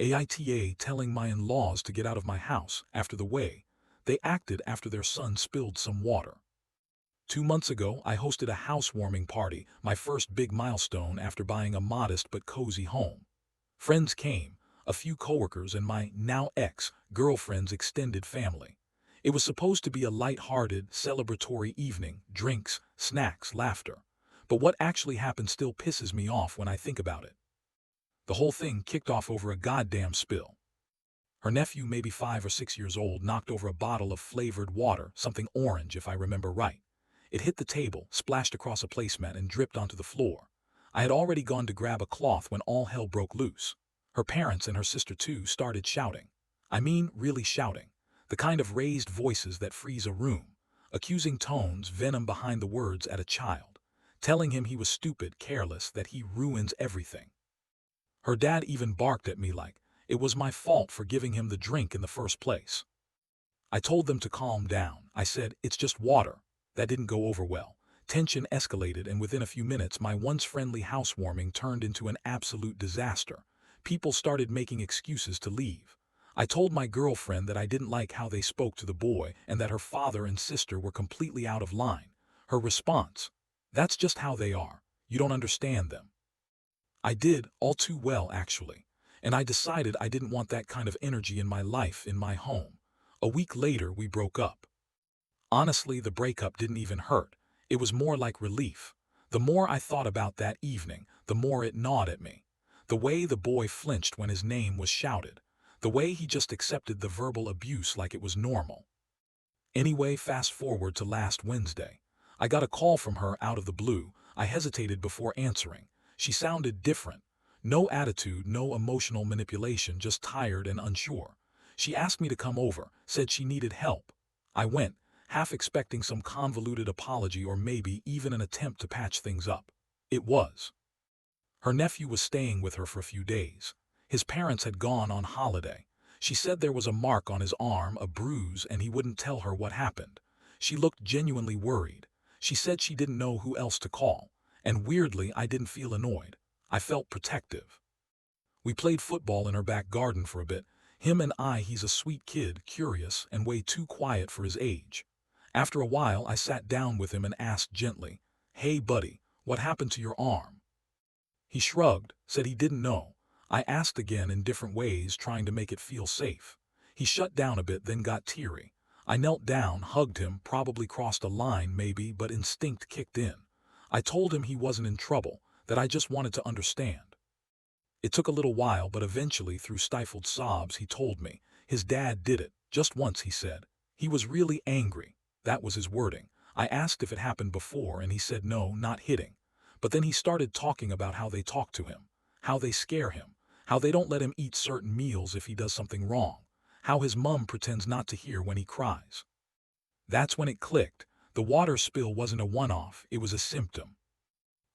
AITA telling my in-laws to get out of my house after the way they acted after their son spilled some water. 2 months ago, I hosted a housewarming party, my first big milestone after buying a modest but cozy home. Friends came, a few coworkers and my now ex-girlfriend's extended family. It was supposed to be a light-hearted, celebratory evening, drinks, snacks, laughter. But what actually happened still pisses me off when I think about it. The whole thing kicked off over a goddamn spill. Her nephew, maybe 5 or 6 years old, knocked over a bottle of flavored water, something orange if I remember right. It hit the table, splashed across a placemat and dripped onto the floor. I had already gone to grab a cloth when all hell broke loose. Her parents and her sister too started shouting. I mean, really shouting. The kind of raised voices that freeze a room. Accusing tones, venom behind the words at a child. Telling him he was stupid, careless, that he ruins everything. Her dad even barked at me like it was my fault for giving him the drink in the first place. I told them to calm down. I said, it's just water. That didn't go over well. Tension escalated, and within a few minutes my once friendly housewarming turned into an absolute disaster. People started making excuses to leave. I told my girlfriend that I didn't like how they spoke to the boy and that her father and sister were completely out of line. Her response, that's just how they are. You don't understand them. I did, all too well actually. And I decided I didn't want that kind of energy in my life, in my home. A week later we broke up. Honestly, the breakup didn't even hurt. It was more like relief. The more I thought about that evening, the more it gnawed at me. The way the boy flinched when his name was shouted. The way he just accepted the verbal abuse like it was normal. Anyway, fast forward to last Wednesday. I got a call from her out of the blue. I hesitated before answering. She sounded different. No attitude, no emotional manipulation, just tired and unsure. She asked me to come over, said she needed help. I went, half expecting some convoluted apology or maybe even an attempt to patch things up. It was. Her nephew was staying with her for a few days. His parents had gone on holiday. She said there was a mark on his arm, a bruise, and he wouldn't tell her what happened. She looked genuinely worried. She said she didn't know who else to call. And weirdly, I didn't feel annoyed. I felt protective. We played football in her back garden for a bit. Him and I, he's a sweet kid, curious, and way too quiet for his age. After a while, I sat down with him and asked gently, "Hey buddy, what happened to your arm?" He shrugged, said he didn't know. I asked again in different ways, trying to make it feel safe. He shut down a bit, then got teary. I knelt down, hugged him, probably crossed a line maybe, but instinct kicked in. I told him he wasn't in trouble, that I just wanted to understand. It took a little while, but eventually, through stifled sobs, he told me. His dad did it, just once, he said. He was really angry. That was his wording. I asked if it happened before, and he said no, not hitting. But then he started talking about how they talk to him, how they scare him, how they don't let him eat certain meals if he does something wrong, how his mom pretends not to hear when he cries. That's when it clicked. The water spill wasn't a one-off, it was a symptom.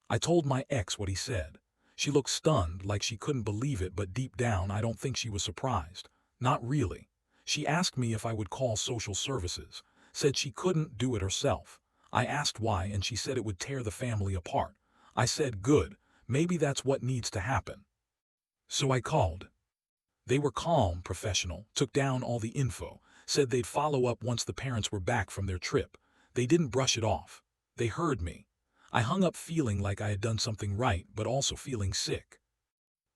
I told my ex what he said. She looked stunned, like she couldn't believe it, but deep down I don't think she was surprised. Not really. She asked me if I would call social services, said she couldn't do it herself. I asked why, and she said it would tear the family apart. I said, good, maybe that's what needs to happen. So I called. They were calm, professional, took down all the info, said they'd follow up once the parents were back from their trip. They didn't brush it off. They heard me. I hung up feeling like I had done something right, but also feeling sick.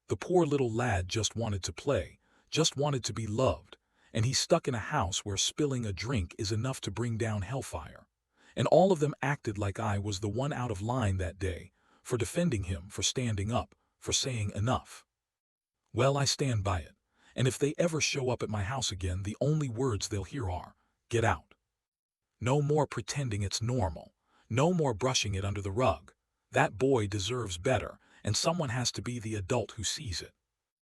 The poor little lad just wanted to play, just wanted to be loved, and he's stuck in a house where spilling a drink is enough to bring down hellfire. And all of them acted like I was the one out of line that day, for defending him, for standing up, for saying enough. Well, I stand by it. And if they ever show up at my house again, the only words they'll hear are, "Get out." No more pretending it's normal. No more brushing it under the rug. That boy deserves better, and someone has to be the adult who sees it.